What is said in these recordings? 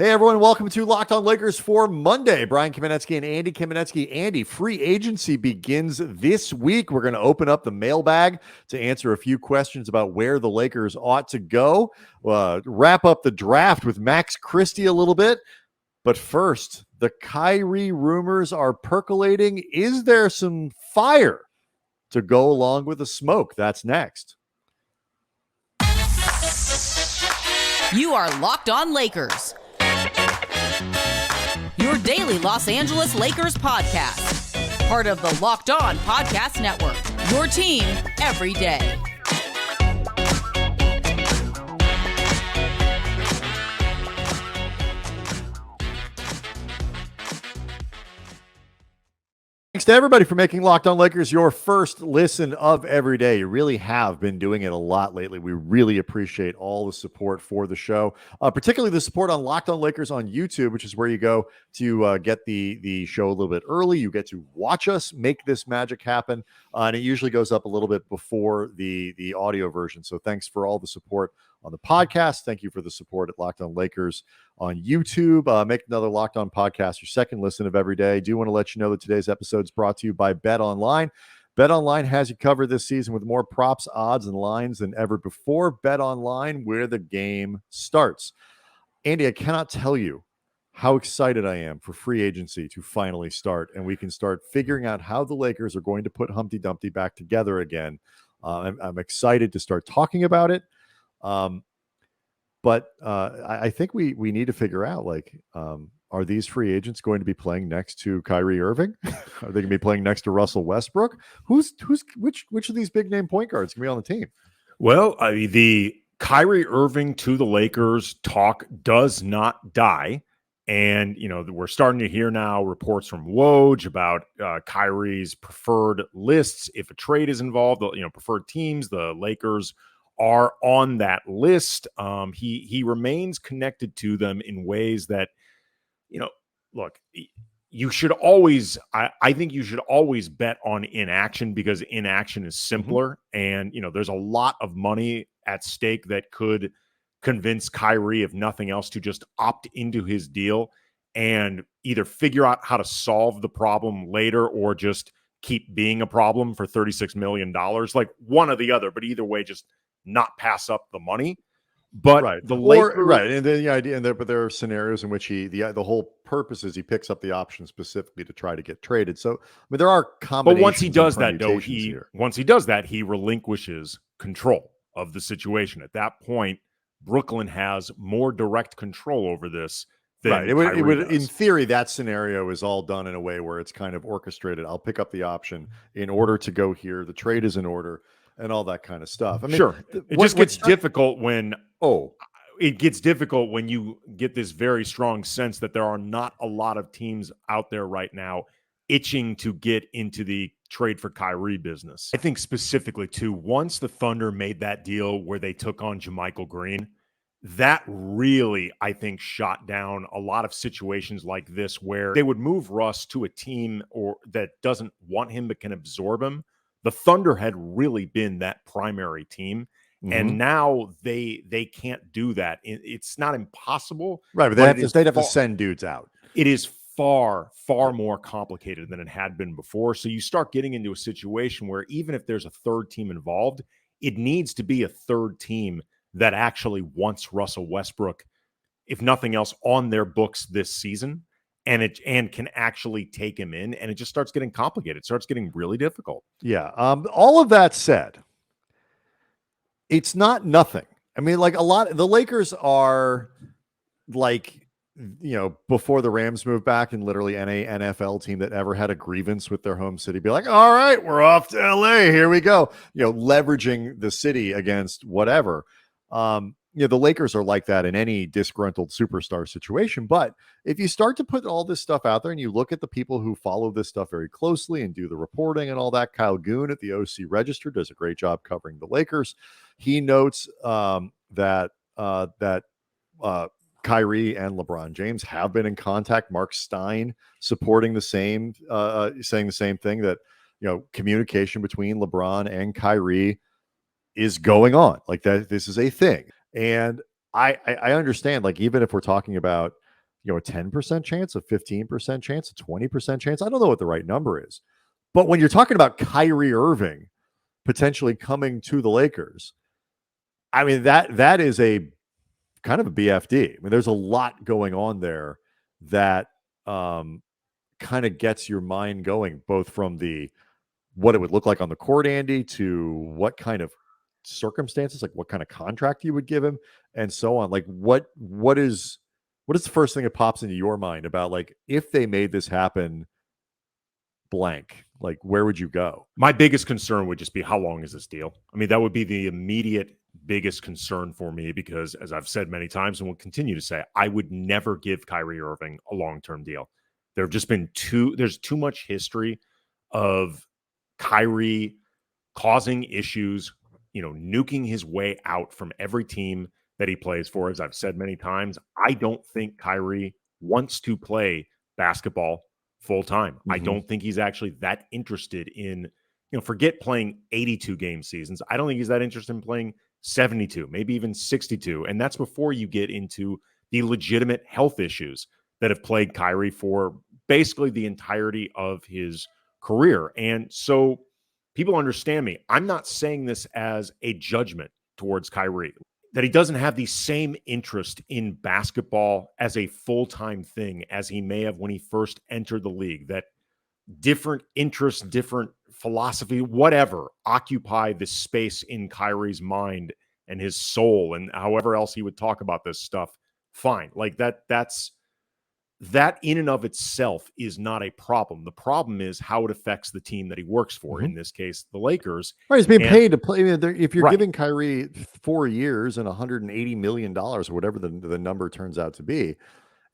Hey, everyone. Welcome to Locked On Lakers for Monday. Brian Kamenetsky and Andy Kamenetsky. Andy, free agency begins this week. We're going to open up the mailbag to answer a few questions about where the Lakers ought to go. Wrap up the draft with Max Christie a little bit. But first, the Kyrie rumors are percolating. Is there some fire to go along with the smoke? That's next. You are Locked On Lakers, your daily Los Angeles Lakers podcast. Part of the Locked On Podcast Network, your team every day. Thanks to everybody for making Locked On Lakers your first listen of every day. You really have been doing it a lot lately. We really appreciate all the support for the show, particularly the support on Locked On Lakers on YouTube, which is where you go to get the show a little bit early. You get to watch us make this magic happen, and it usually goes up a little bit before the audio version. So thanks for all the support on the podcast. Thank you for the support at Locked On Lakers on YouTube. Make another Locked On podcast your second listen of every day. I do want to let you know that today's episode is brought to you by Bet Online. Bet Online has you covered this season with more props, odds, and lines than ever before. Bet Online, where the game starts. Andy, I cannot tell you how excited I am for free agency to finally start, and we can start figuring out how the Lakers are going to put Humpty Dumpty back together again. I'm excited to start talking about it. But I think we need to figure out, are these free agents going to be playing next to Kyrie Irving? Are they going to be playing next to Russell Westbrook? Which of these big name point guards can be on the team? Well, the Kyrie Irving to the Lakers talk does not die. And, we're starting to hear now reports from Woj about Kyrie's preferred lists. If a trade is involved, preferred teams, the Lakers are on that list. He remains connected to them in ways that, look, you should always, I think you should always bet on inaction, because inaction is simpler. And, there's a lot of money at stake that could convince Kyrie, if nothing else, to just opt into his deal and either figure out how to solve the problem later or just keep being a problem for $36 million, like one or the other. But either way, just not pass up the money. But the Lakers, and then the idea, but there are scenarios in which the whole purpose is he picks up the option specifically to try to get traded. So, there are combinations. But once he does that, though, he relinquishes control of the situation. At that point, Brooklyn has more direct control over this than It would in theory, that scenario is all done in a way where it's kind of orchestrated. I'll pick up the option in order to go here. The trade is in order, and all that kind of stuff. Sure. It just gets difficult when it gets difficult when you get this very strong sense that there are not a lot of teams out there right now itching to get into the trade for Kyrie business. I think specifically too, once the Thunder made that deal where they took on JaMychal Green, that really, I think, shot down a lot of situations like this where they would move Russ to a team that doesn't want him but can absorb him. The Thunder had really been that primary team. And now they can't do that. It's not impossible. Right, but they'd have to send dudes out. It is far, far more complicated than it had been before. So you start getting into a situation where even if there's a third team involved, it needs to be a third team that actually wants Russell Westbrook, if nothing else, on their books this season, and can actually take him in. And it just starts getting complicated. It starts getting really difficult. Yeah. All of that said, it's not nothing. I mean, the Lakers are before the Rams moved back, and literally any NFL team that ever had a grievance with their home city be like, all right, we're off to LA. Here we go. Leveraging the city against whatever. The Lakers are like that in any disgruntled superstar situation. But if you start to put all this stuff out there and you look at the people who follow this stuff very closely and do the reporting and all that, Kyle Goon at the OC Register does a great job covering the Lakers. He notes that Kyrie and LeBron James have been in contact. Mark Stein supporting the same, saying the same thing, that, communication between LeBron and Kyrie is going on, like that. This is a thing. And I understand, even if we're talking about a 10% chance, a 15% chance, a 20% chance. I don't know what the right number is. But when you're talking about Kyrie Irving potentially coming to the Lakers, I mean, that is a kind of a BFD. I mean, there's a lot going on there that kind of gets your mind going, both from what it would look like on the court, Andy, to what kind of circumstances, like what kind of contract you would give him, and so on. Like, what is the first thing that pops into your mind about, like, if they made this happen, blank, like, where would you go? My biggest concern would just be, how long is this deal? I mean, that would be the immediate biggest concern for me, because as I've said many times and will continue to say, I would never give Kyrie Irving a long-term deal. There have just been there's too much history of Kyrie causing issues, nuking his way out from every team that he plays for. As I've said many times, I don't think Kyrie wants to play basketball full time. Mm-hmm. I don't think he's actually that interested in, forget playing 82 game seasons. I don't think he's that interested in playing 72, maybe even 62. And that's before you get into the legitimate health issues that have plagued Kyrie for basically the entirety of his career. And so people understand me. I'm not saying this as a judgment towards Kyrie, that he doesn't have the same interest in basketball as a full-time thing as he may have when he first entered the league, that different interests, different philosophy, whatever, occupy this space in Kyrie's mind and his soul, and however else he would talk about this stuff. Fine. Like that in and of itself is not a problem. The problem is how it affects the team that he works for. Mm-hmm. In this case, the Lakers. Right, he's being paid to play. I mean, if you're giving Kyrie 4 years and $180 million or whatever the number turns out to be,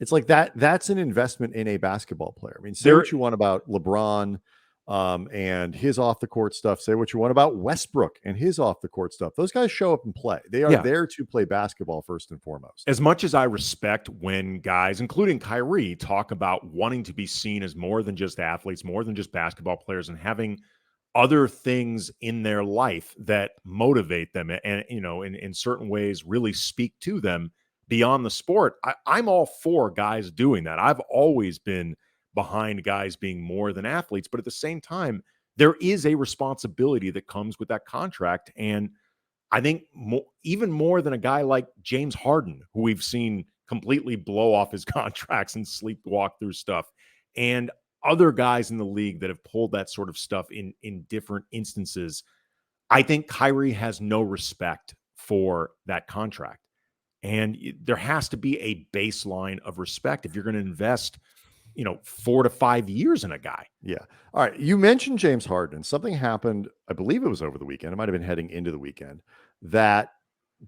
it's like that's an investment in a basketball player. I mean, say what you want about LeBron and his off the court stuff. Say what you want about Westbrook and his off the court stuff. Those guys show up and play. They are there to play basketball first and foremost. As much as I respect when guys, including Kyrie, talk about wanting to be seen as more than just athletes, more than just basketball players, and having other things in their life that motivate them and, in certain ways really speak to them beyond the sport, I'm all for guys doing that. I've always been behind guys being more than athletes, but at the same time, there is a responsibility that comes with that contract. And I think even more than a guy like James Harden, who we've seen completely blow off his contracts and sleepwalk through stuff, and other guys in the league that have pulled that sort of stuff in different instances, I think Kyrie has no respect for that contract. And there has to be a baseline of respect if you're going to invest 4 to 5 years in a guy. Yeah. All right. You mentioned James Harden. Something happened, I believe it was over the weekend. It might have been heading into the weekend, that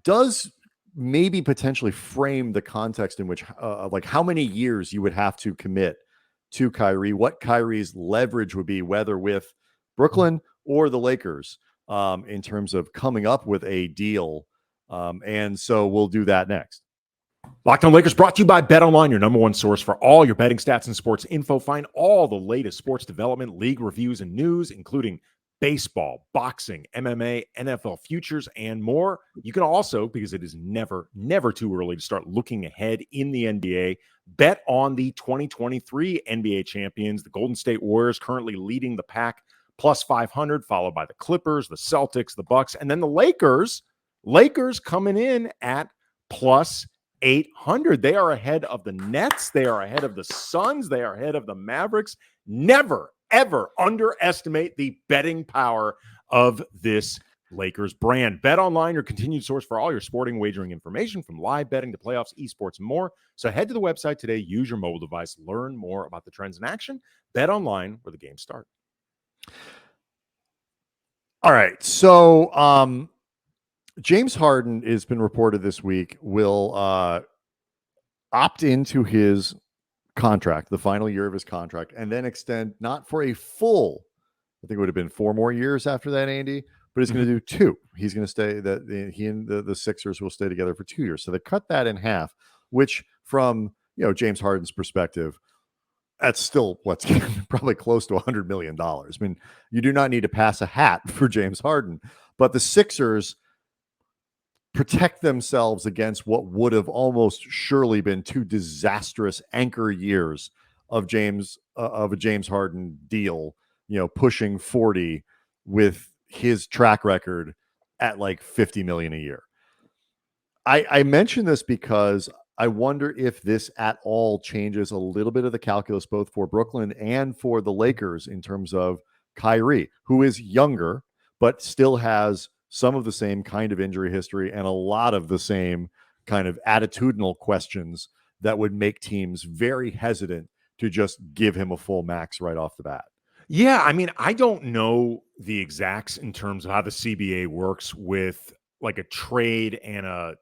does maybe potentially frame the context in which, like, how many years you would have to commit to Kyrie, what Kyrie's leverage would be, whether with Brooklyn or the Lakers, in terms of coming up with a deal. And so we'll do that next. Locked On Lakers brought to you by BetOnline, your number one source for all your betting stats and sports info. Find all the latest sports development, league reviews, and news, including baseball, boxing, MMA, NFL futures, and more. You can also, because it is never too early to start looking ahead in the NBA, bet on the 2023 NBA champions, the Golden State Warriors, currently leading the pack, plus 500, followed by the Clippers, the Celtics, the Bucks, and then the Lakers. Lakers coming in at plus 800. They are ahead of the Nets. They are ahead of the Suns. They are ahead of the Mavericks. Never, ever underestimate the betting power of this Lakers brand. BetOnline, your continued source for all your sporting wagering information, from live betting to playoffs, esports, and more. So head to the website today, use your mobile device, learn more about the trends in action. BetOnline, where the games start. All right. So, James Harden has been reported this week will opt into his contract, the final year of his contract, and then extend not for a full, I think it would have been 4 more years after that, Andy, but he's going to do 2. He's going to stay, he and the Sixers will stay together for 2 years. So they cut that in half, which from, James Harden's perspective, that's still what's probably close to $100 million. I mean, you do not need to pass a hat for James Harden, but the Sixers protect themselves against what would have almost surely been 2 disastrous anchor years of a James Harden deal, pushing 40 with his track record at like 50 million a year. I mention this because I wonder if this at all changes a little bit of the calculus, both for Brooklyn and for the Lakers, in terms of Kyrie, who is younger, but still has some of the same kind of injury history and a lot of the same kind of attitudinal questions that would make teams very hesitant to just give him a full max right off the bat. Yeah, I mean, I don't know the exacts in terms of how the CBA works with like a trade and a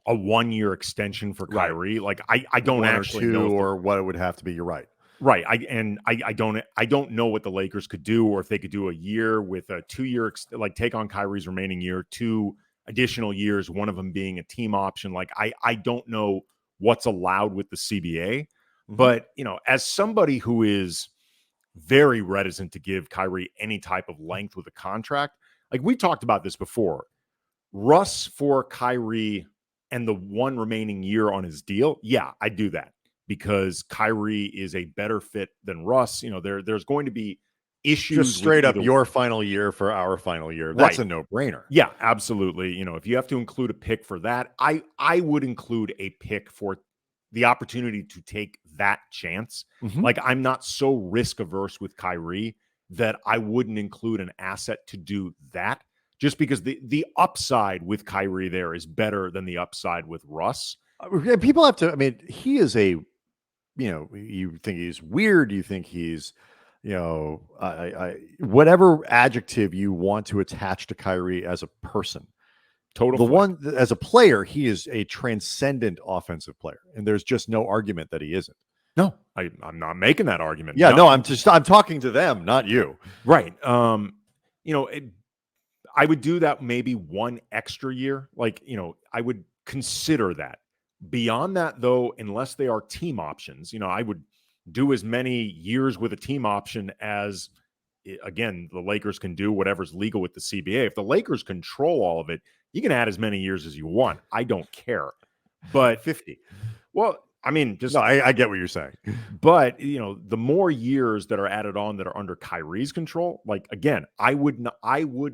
1-year extension for Kyrie. Like I don't actually know or what it would have to be. You're right. Right. I don't know what the Lakers could do, or if they could do a year with a 2-year, like take on Kyrie's remaining year, 2 additional years, one of them being a team option. Like I don't know what's allowed with the CBA, but as somebody who is very reticent to give Kyrie any type of length with a contract, like we talked about this before, Russ for Kyrie and the 1 remaining year on his deal. Yeah, I do that, because Kyrie is a better fit than Russ. There's going to be issues. Just straight up, your final year for our final year. That's right. A no-brainer. Yeah, absolutely. If you have to include a pick for that, I would include a pick for the opportunity to take that chance. Like, I'm not so risk averse with Kyrie that I wouldn't include an asset to do that, just because the upside with Kyrie there is better than the upside with Russ. People have to, he is you think he's weird, you think he's, whatever adjective you want to attach to Kyrie as a person. One as a player, he is a transcendent offensive player, and there's just no argument that he isn't. No, I'm not making that argument. Yeah, no, I'm talking to them, not you. Right. I would do that maybe 1 extra year. Like, I would consider that. Beyond that, though, unless they are team options, I would do as many years with a team option as, again, the Lakers can do whatever's legal with the CBA. If the Lakers control all of it, you can add as many years as you want. I don't care. But 50. Well, I get what you're saying. But, the more years that are added on that are under Kyrie's control, like, again, I would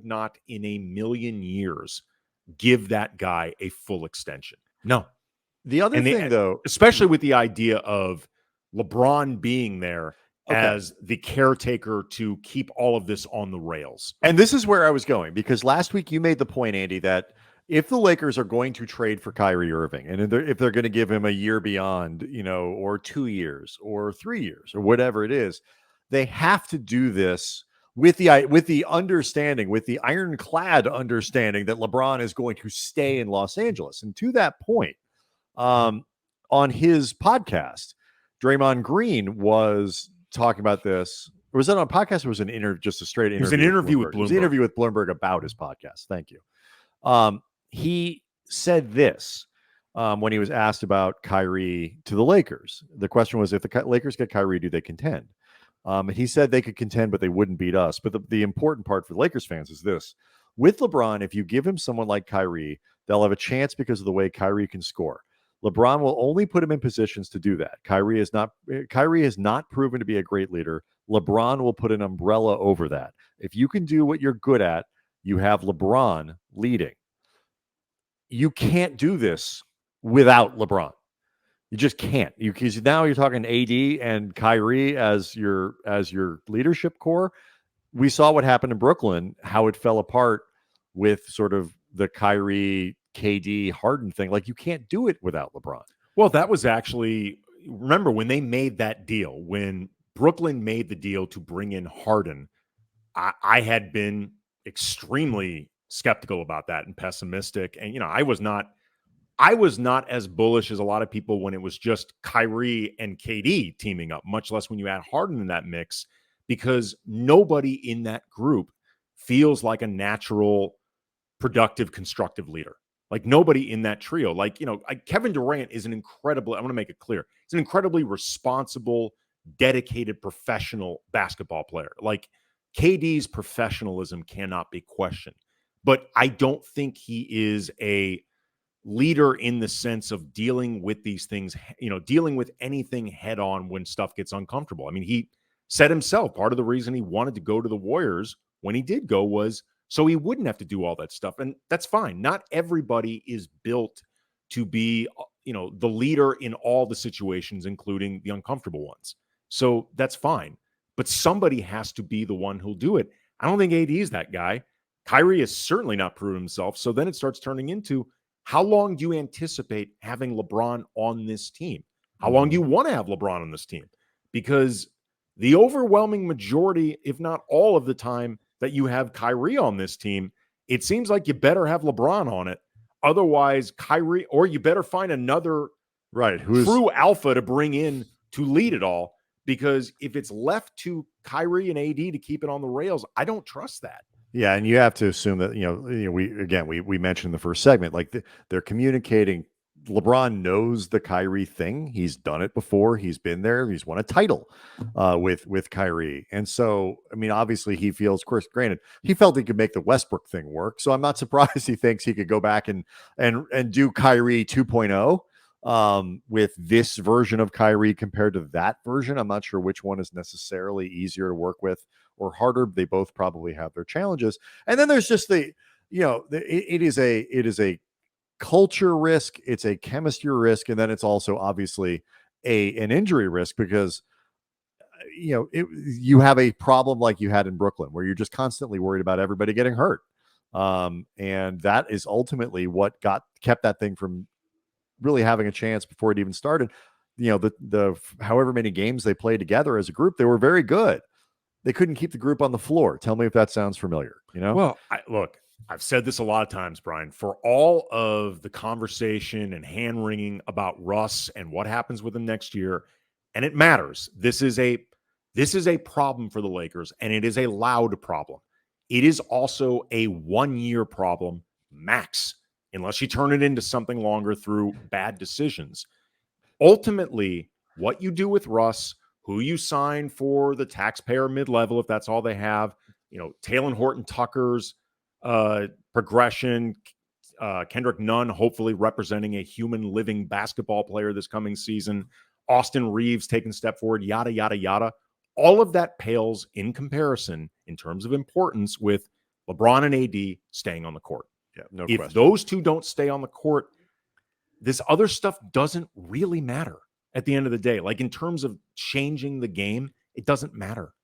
not in a million years give that guy a full extension. No. The other thing, though, especially with the idea of LeBron being there as the caretaker to keep all of this on the rails. And this is where I was going, because last week you made the point, Andy, that if the Lakers are going to trade for Kyrie Irving, and if they're going to give him a year beyond, or 2 years or 3 years or whatever it is, they have to do this with the understanding, with the ironclad understanding that LeBron is going to stay in Los Angeles. And to that point, on his podcast, Draymond Green was talking about this. Or was that on a podcast, or was it just a straight interview? It was an interview with Bloomberg. It was an interview with Bloomberg about his podcast. Thank you. He said this when he was asked about Kyrie to the Lakers. The question was, if the Lakers get Kyrie, do they contend? And he said they could contend, but they wouldn't beat us. But the important part for the Lakers fans is this. With LeBron, if you give him someone like Kyrie, they'll have a chance because of the way Kyrie can score. LeBron will only put him in positions to do that. Kyrie has not proven to be a great leader. LeBron will put an umbrella over that. If you can do what you're good at, you have LeBron leading. You can't do this without LeBron. You just can't. Because now you're talking AD and Kyrie as your leadership core. We saw what happened in Brooklyn, how it fell apart with sort of the Kyrie, KD, Harden thing. Like, you can't do it without LeBron. Well, that was actually, remember when they made that deal, when Brooklyn made the deal to bring in Harden, I had been extremely skeptical about that and pessimistic. And, I was not as bullish as a lot of people when it was just Kyrie and KD teaming up, much less when you add Harden in that mix, because nobody in that group feels like a natural, productive, constructive leader. Like, nobody in that trio. Like, Kevin Durant is I want to make it clear, he's an incredibly responsible, dedicated, professional basketball player. Like, KD's professionalism cannot be questioned. But I don't think he is a leader in the sense of dealing with these things, dealing with anything head on when stuff gets uncomfortable. I mean, he said himself, part of the reason he wanted to go to the Warriors when he did go was so he wouldn't have to do all that stuff. And that's fine. Not everybody is built to be, the leader in all the situations, including the uncomfortable ones. So that's fine. But somebody has to be the one who'll do it. I don't think AD is that guy. Kyrie has certainly not proven himself. So then it starts turning into, how long do you anticipate having LeBron on this team? How long do you want to have LeBron on this team? Because the overwhelming majority, if not all of the time that you have Kyrie on this team, it seems like you better have LeBron on it. Otherwise, Kyrie, or you better find another true alpha to bring in to lead it all. Because if it's left to Kyrie and AD to keep it on the rails, I don't trust that. Yeah, and you have to assume that we mentioned in the first segment, like they're communicating. LeBron knows the Kyrie thing. He's done it before. He's been there. He's won a title with Kyrie, and so I mean, obviously, he feels. Of course, granted, he felt he could make the Westbrook thing work. So I'm not surprised he thinks he could go back and do Kyrie 2.0 with this version of Kyrie compared to that version. I'm not sure which one is necessarily easier to work with or harder. They both probably have their challenges. And then there's just it is a culture risk, it's a chemistry risk, and then it's also obviously an injury risk because you have a problem like you had in Brooklyn where you're just constantly worried about everybody getting hurt. And that is ultimately what kept that thing from really having a chance before it even started. The however many games they played together as a group, they were very good. They couldn't keep the group on the floor. Tell me if that sounds familiar. Well, look, I've said this a lot of times, Brian, for all of the conversation and hand wringing about Russ and what happens with him next year, and it matters. This is a problem for the Lakers, and it is a loud problem. It is also a 1-year problem max, unless you turn it into something longer through bad decisions. Ultimately, what you do with Russ, who you sign for the taxpayer mid-level, if that's all they have, Talen Horton-Tucker's progression, Kendrick Nunn hopefully representing a human living basketball player this coming season, Austin Reeves taking a step forward, yada, yada, yada. All of that pales in comparison in terms of importance with LeBron and AD staying on the court. Yeah, no if question. Those two don't stay on the court, this other stuff doesn't really matter at the end of the day. Like in terms of changing the game, it doesn't matter.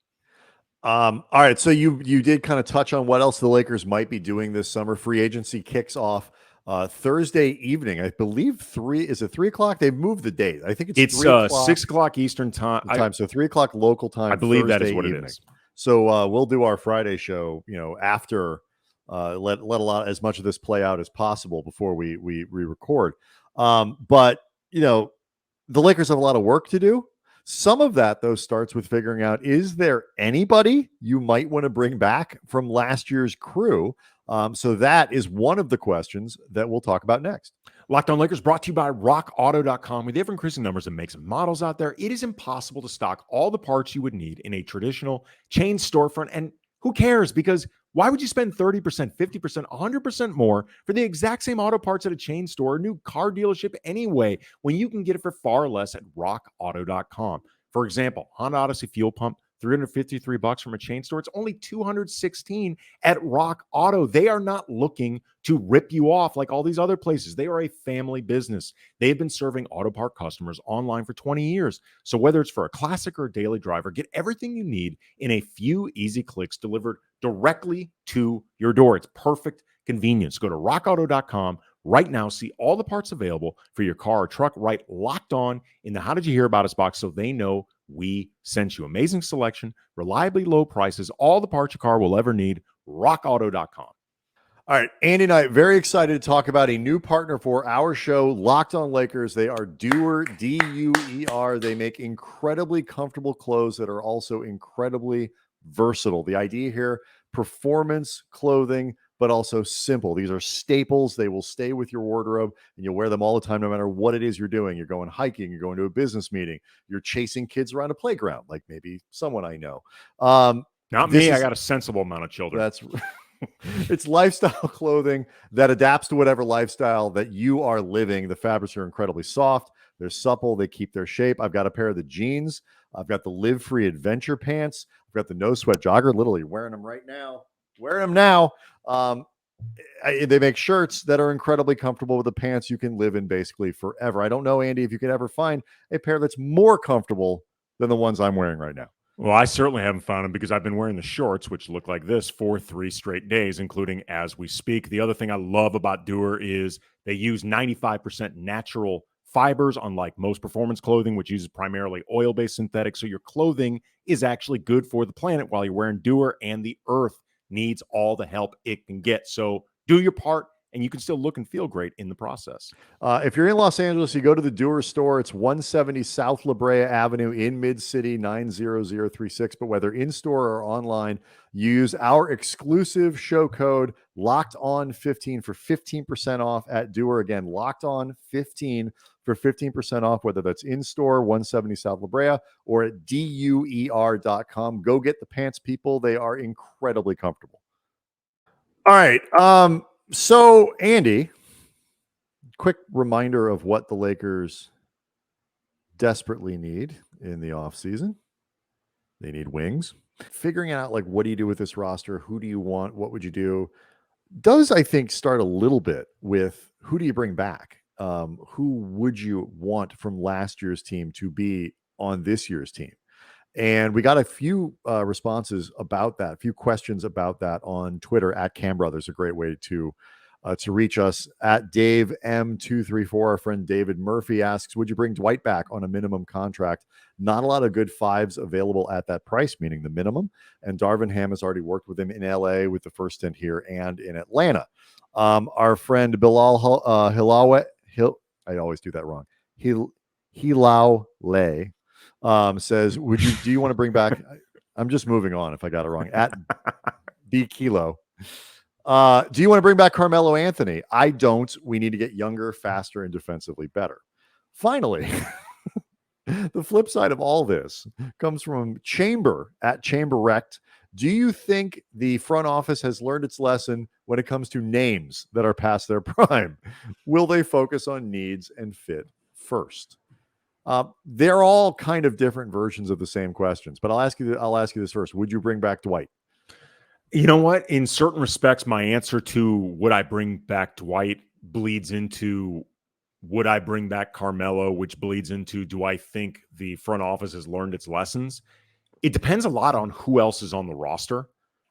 All right. So you did kind of touch on what else the Lakers might be doing this summer. Free agency kicks off Thursday evening. I believe 3 o'clock. They've moved the date. I think it's 6 o'clock Eastern time. So 3 o'clock local time. I believe Thursday that is what evening. it is. So we'll do our Friday show, after let a lot as much of this play out as possible before we record. But the Lakers have a lot of work to do. Some of that, though, starts with figuring out, is there anybody you might want to bring back from last year's crew? So that is one of the questions that we'll talk about next. Locked On Lakers brought to you by rockauto.com. With ever-increasing numbers of makes and models out there, it is impossible to stock all the parts you would need in a traditional chain storefront. And who cares? Because why would you spend 30%, 50%, 100% more for the exact same auto parts at a chain store or new car dealership anyway, when you can get it for far less at rockauto.com? For example, Honda Odyssey fuel pump, $353 from a chain store. It's only $216 at Rock Auto. They are not looking to rip you off like all these other places. They are a family business. They have been serving auto part customers online for 20 years. So whether it's for a classic or a daily driver, get everything you need in a few easy clicks delivered directly to your door. It's perfect convenience. Go to rockauto.com right now. See all the parts available for your car or truck. Right Locked On in the How Did You Hear About Us box so they know we sent you. Amazing selection, reliably low prices, all the parts your car will ever need. rockauto.com. All right, Andy and I are very excited to talk about a new partner for our show, Locked On Lakers. They are Duer, D-U-E-R. They make incredibly comfortable clothes that are also incredibly versatile. The idea here, performance clothing, but also simple. These are staples. They will stay with your wardrobe, and you'll wear them all the time, no matter what it is you're doing. You're going hiking, you're going to a business meeting, you're chasing kids around a playground, like maybe someone I know. Not me. I got a sensible amount of children. It's lifestyle clothing that adapts to whatever lifestyle that you are living. The fabrics are incredibly soft. They're supple. They keep their shape. I've got a pair of the jeans. I've got the Live Free Adventure pants. I've got the No Sweat jogger. Literally wearing them right now. Wearing them now. They make shirts that are incredibly comfortable with the pants you can live in basically forever. I don't know, Andy, if you could ever find a pair that's more comfortable than the ones I'm wearing right now. Well, I certainly haven't found them because I've been wearing the shorts, which look like this for 3 straight days, including as we speak. The other thing I love about Doer is they use 95% natural fibers, unlike most performance clothing, which uses primarily oil-based synthetics. So your clothing is actually good for the planet while you're wearing Doer, and the earth needs all the help it can get. So do your part, and you can still look and feel great in the process. If you're in Los Angeles, you go to the Doer store. It's 170 South La Brea Avenue in Mid-City, 90036. But whether in-store or online, use our exclusive show code LOCKEDON15 for 15% off at Doer. Again, LOCKEDON15 for 15% off, whether that's in-store, 170 South La Brea, or at DUER.com. Go get the pants, people. They are incredibly comfortable. All right. So, Andy, quick reminder of what the Lakers desperately need in the offseason. They need wings. Figuring out, like, what do you do with this roster? Who do you want? What would you do? Does, I think, start a little bit with who do you bring back? Who would you want from last year's team to be on this year's team? And we got a few responses about that, a few questions about that on Twitter at Cam Brothers, a great way to reach us. At Dave M234, our friend David Murphy asks, would you bring Dwight back on a minimum contract? Not a lot of good fives available at that price, meaning the minimum. And Darvin Ham has already worked with him in LA with the first stint here and in Atlanta. Our friend Bilal Hilawe, I always do that wrong. Hilaule says, do you want to bring back? I'm just moving on if I got it wrong. At B Kilo. Do you want to bring back Carmelo Anthony? I don't. We need to get younger, faster, and defensively better. Finally, the flip side of all this comes from Chamber at Chamberrect. Do you think the front office has learned its lesson when it comes to names that are past their prime? Will they focus on needs and fit first? They're all kind of different versions of the same questions, but I'll ask you this first. Would you bring back Dwight? You know what? In certain respects, my answer to would I bring back Dwight bleeds into would I bring back Carmelo, which bleeds into do I think the front office has learned its lessons? It depends a lot on who else is on the roster.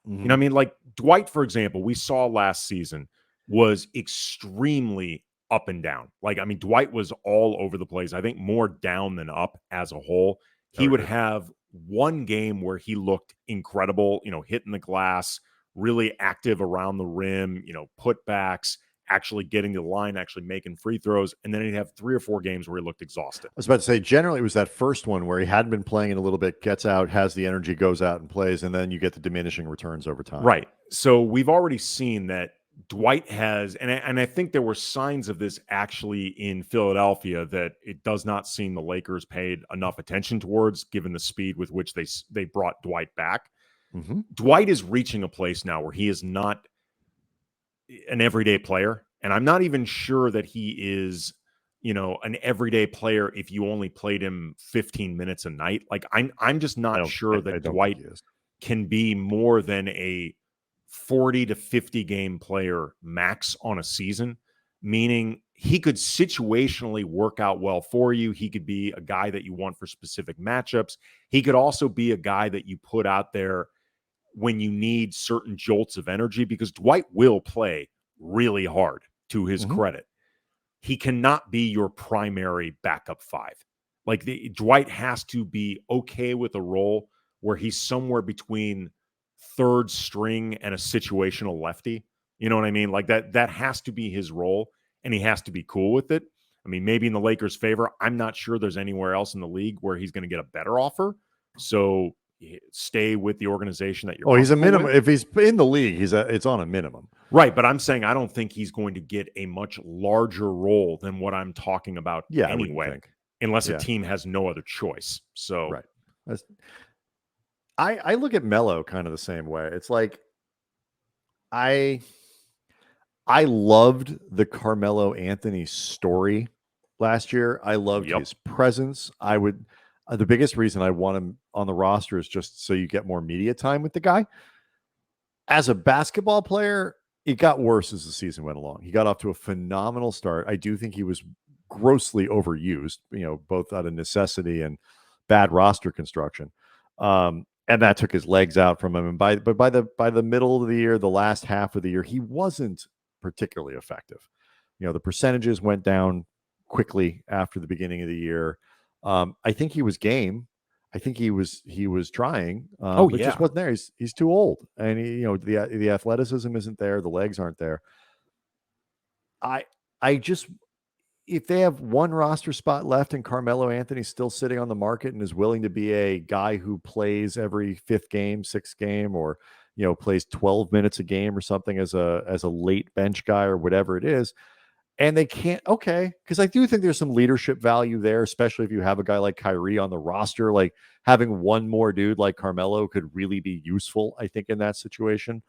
Mm-hmm. You know what I mean? Like Dwight, for example, we saw last season was extremely up and down. Like, I mean, Dwight was all over the place. I think more down than up as a whole. He would have one game where he looked incredible, you know, hitting the glass, really active around the rim, you know, putbacks, actually getting to the line, actually making free throws. And then he'd have 3 or 4 games where he looked exhausted. I was about to say, generally it was that first one where he hadn't been playing in a little bit, gets out, has the energy, goes out and plays, and then you get the diminishing returns over time. Right. So we've already seen that Dwight has, and I think there were signs of this actually in Philadelphia that it does not seem the Lakers paid enough attention towards, given the speed with which they brought Dwight back. Mm-hmm. Dwight is reaching a place now where he is not an everyday player, and I'm not even sure that he is, you know, an everyday player if you only played him 15 minutes a night. Like I'm just not sure that Dwight can be more than a 40 to 50 game player max on a season, meaning he could situationally work out well for you. He could be a guy that you want for specific matchups. He could also be a guy that you put out there when you need certain jolts of energy, because Dwight will play really hard, to his credit. He cannot be your primary backup 5. Like Dwight has to be okay with a role where he's somewhere between third string and a situational lefty. You know what I mean? Like that has to be his role, and he has to be cool with it. I mean, maybe in the Lakers' favor, I'm not sure there's anywhere else in the league where he's going to get a better offer. So stay with the organization that you're. Oh, he's a minimum. If he's in the league, it's on a minimum. Right. But I'm saying I don't think he's going to get a much larger role than what I'm talking about anyway, unless a team has no other choice. So right. I look at Melo kind of the same way. It's like I loved the Carmelo Anthony story last year. I loved Yep. his presence. I would the biggest reason I want him on the roster is just so you get more media time with the guy. As a basketball player, it got worse as the season went along. He got off to a phenomenal start. I do think he was grossly overused, both out of necessity and bad roster construction. And that took his legs out from him. And by the middle of the year, the last half of the year, he wasn't particularly effective. The percentages went down quickly after the beginning of the year. I think he was game. I think he was trying, but just wasn't there. He's too old, and the athleticism isn't there. The legs aren't there. I just, if they have one roster spot left and Carmelo Anthony's still sitting on the market and is willing to be a guy who plays every fifth game, sixth game, or plays 12 minutes a game or something as a late bench guy or whatever it is, and they can't, okay, because I do think there's some leadership value there, especially if you have a guy like Kyrie on the roster. Like having one more dude like Carmelo could really be useful, I think, in that situation.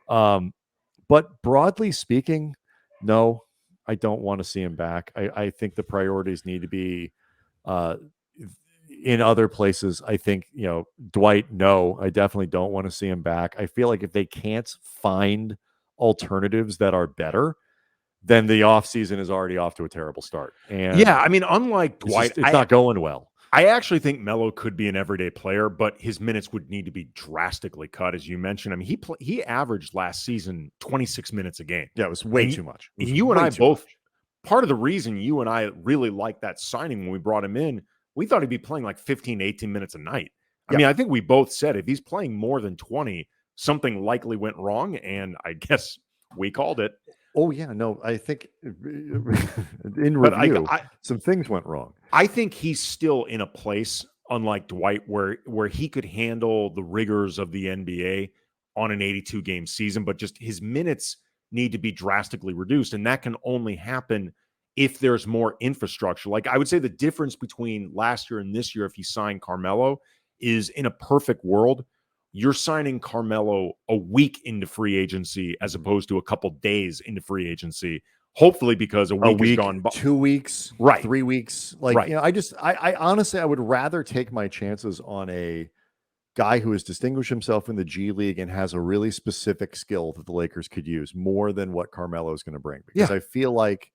But broadly speaking, no, I don't want to see him back. I think the priorities need to be in other places. I think, Dwight, no, I definitely don't want to see him back. I feel like if they can't find alternatives that are better, then the offseason is already off to a terrible start. And yeah, I mean, unlike Dwight, it's not going well. I actually think Melo could be an everyday player, but his minutes would need to be drastically cut, as you mentioned. I mean, he averaged last season 26 minutes a game. Yeah, it was way too much. And you and I both, part of the reason you and I really liked that signing when we brought him in, we thought he'd be playing like 15, 18 minutes a night. I mean, I think we both said if he's playing more than 20, something likely went wrong, and I guess we called it. Oh, yeah, no, I think in review, some things went wrong. I think he's still in a place, unlike Dwight, where he could handle the rigors of the NBA on an 82-game season, but just his minutes need to be drastically reduced, and that can only happen if there's more infrastructure. Like I would say the difference between last year and this year, if he signed Carmelo, is in a perfect world, you're signing Carmelo a week into free agency as opposed to a couple days into free agency. Hopefully, because a week is gone by. 2 weeks, right? 3 weeks. Like, right. I honestly, I would rather take my chances on a guy who has distinguished himself in the G League and has a really specific skill that the Lakers could use more than what Carmelo is going to bring. Because I feel like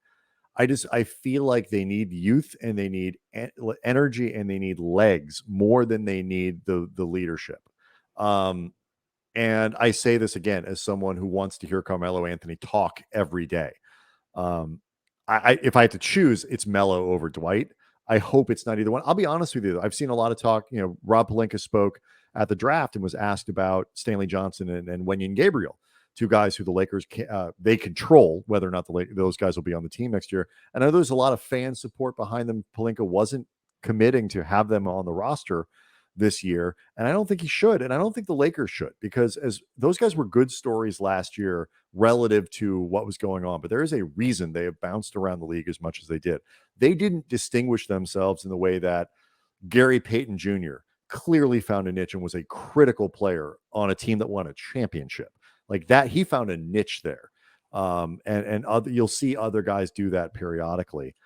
they need youth and they need energy and they need legs more than they need the leadership. And I say this again as someone who wants to hear Carmelo Anthony talk every day. If I had to choose, it's Melo over Dwight. I hope it's not either one. I'll be honest with you. I've seen a lot of talk. Rob Pelinka spoke at the draft and was asked about Stanley Johnson and Wenyen Gabriel, two guys who the Lakers they control whether or not those guys will be on the team next year. And I know there's a lot of fan support behind them. Pelinka wasn't committing to have them on the roster this year, and I don't think he should, and I don't think the Lakers should, because as those guys were good stories last year relative to what was going on, but there is a reason they have bounced around the league as much as they did. They didn't distinguish themselves in the way that Gary Payton Jr. clearly found a niche and was a critical player on a team that won a championship. Like that, he found a niche there. And you'll see other guys do that periodically.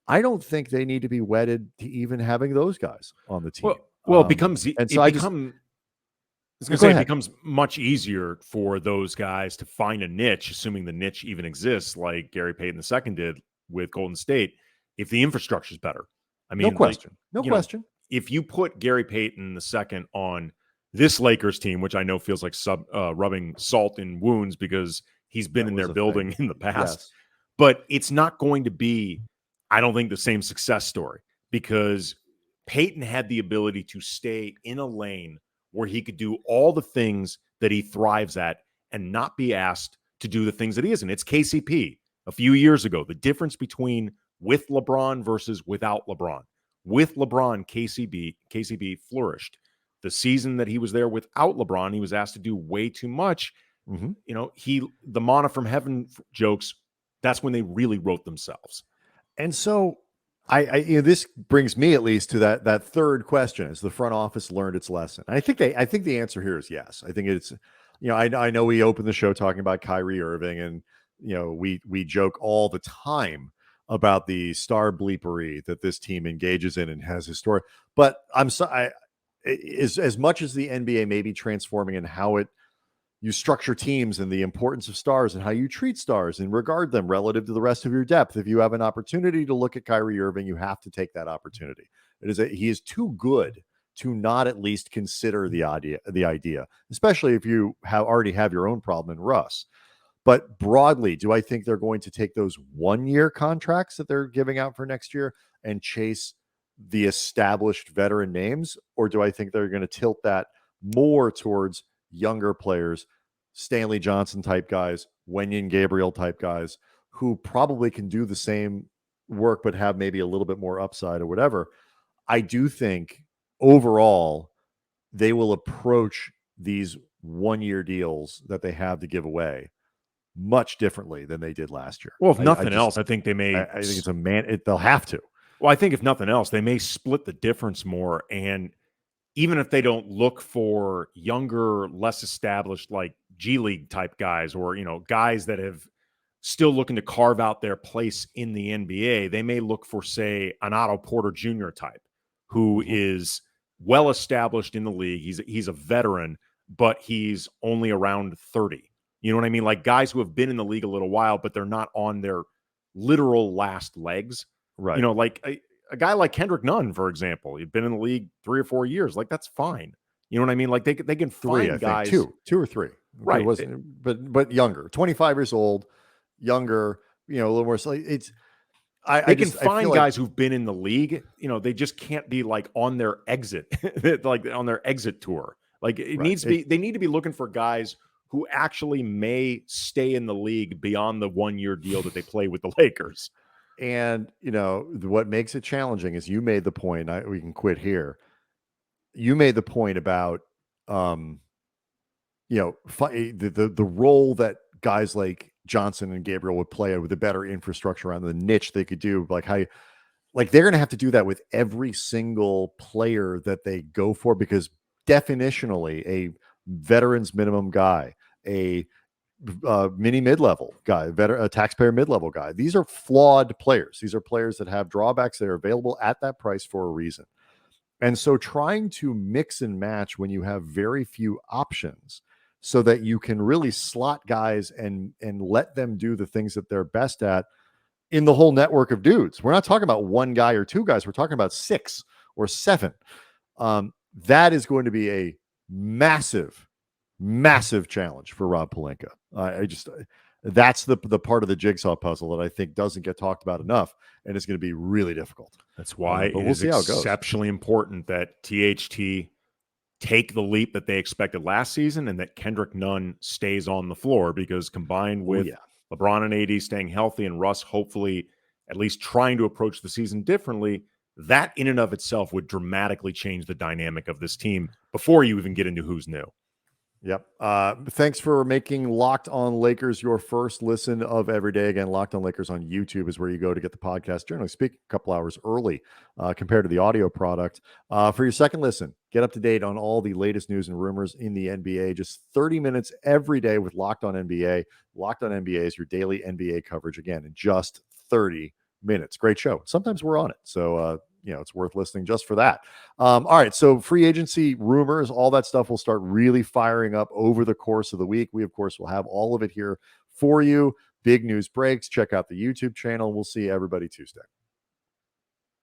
I don't think they need to be wedded to even having those guys on the team. Well, it becomes much easier for those guys to find a niche, assuming the niche even exists, like Gary Payton II did with Golden State, if the infrastructure is better. I mean, no question. If you put Gary Payton II on this Lakers team, which I know feels like rubbing salt in wounds because he's been in their building in the past, but it's not going to be, I don't think, the same success story, because Payton had the ability to stay in a lane where he could do all the things that he thrives at and not be asked to do the things that he isn't. It's KCP a few years ago. The difference between with LeBron versus without LeBron. With LeBron, KCP flourished. The season that he was there without LeBron, he was asked to do way too much. Mm-hmm. The manna from heaven jokes, that's when they really wrote themselves. And so this brings me at least to that third question: has the front office learned its lesson? And I think the answer here is yes. I think I know we opened the show talking about Kyrie Irving, and we joke all the time about the star bleepery that this team engages in and has historic. But as much as the NBA may be transforming in how you structure teams and the importance of stars and how you treat stars and regard them relative to the rest of your depth, if you have an opportunity to look at Kyrie Irving, you have to take that opportunity. He is too good to not at least consider the idea, especially if you already have your own problem in Russ. But broadly, do I think they're going to take those 1-year contracts that they're giving out for next year and chase the established veteran names? Or do I think they're going to tilt that more towards younger players, Stanley Johnson type guys, Wenyen Gabriel type guys, who probably can do the same work but have maybe a little bit more upside or whatever? I do think overall they will approach these 1-year deals that they have to give away much differently than they did last year. Well, if nothing else, I think they may. I think they'll have to. Well, I think if nothing else, they may split the difference more. And even if they don't look for younger, less established, like G League type guys, or guys that have still looking to carve out their place in the NBA, they may look for, say, an Otto Porter Jr. type, who is well established in the league. He's a veteran, but he's only around 30. You know what I mean? Like guys who have been in the league a little while, but they're not on their literal last legs. Right. Like a guy like Kendrick Nunn, for example, he'd been in the league 3 or 4 years. Like that's fine. You know what I mean? Like they can find guys. Two or three. Right. It wasn't, but younger, 25 years old, younger, a little more. So they can find guys who've been in the league. They just can't be like on their exit, like on their exit tour. Like needs to be, they need to be looking for guys who actually may stay in the league beyond the 1-year deal that they play with the Lakers. And, what makes it challenging is you made the point, we can quit here. You made the point about, the role that guys like Johnson and Gabriel would play with a better infrastructure around the niche they could do. Like they're going to have to do that with every single player that they go for, because definitionally a veterans minimum guy, a mini mid-level guy, a taxpayer mid-level guy. These are flawed players. These are players that have drawbacks that are available at that price for a reason. And so trying to mix and match when you have very few options so that you can really slot guys and let them do the things that they're best at in the whole network of dudes. We're not talking about one guy or two guys. We're talking about 6 or 7. That is going to be a massive challenge for Rob Pelinka. That's the part of the jigsaw puzzle that I think doesn't get talked about enough, and it's going to be really difficult. That's why we'll see how it goes. Exceptionally important that THT take the leap that they expected last season, and that Kendrick Nunn stays on the floor, because combined with LeBron and AD staying healthy and Russ hopefully at least trying to approach the season differently, that in and of itself would dramatically change the dynamic of this team before you even get into who's new. Yep. Thanks for making Locked On Lakers your first listen of every day. Again, Locked On Lakers on YouTube is where you go to get the podcast, generally speaking, a couple hours early compared to the audio product. For your second listen, get up to date on all the latest news and rumors in the NBA. Just 30 minutes every day with Locked On NBA. Locked On NBA is your daily NBA coverage, again, in just 30 minutes. Great show. Sometimes we're on it. So, it's worth listening just for that. All right. So free agency rumors, all that stuff will start really firing up over the course of the week. We, of course, will have all of it here for you. Big news breaks. Check out the YouTube channel. We'll see everybody Tuesday.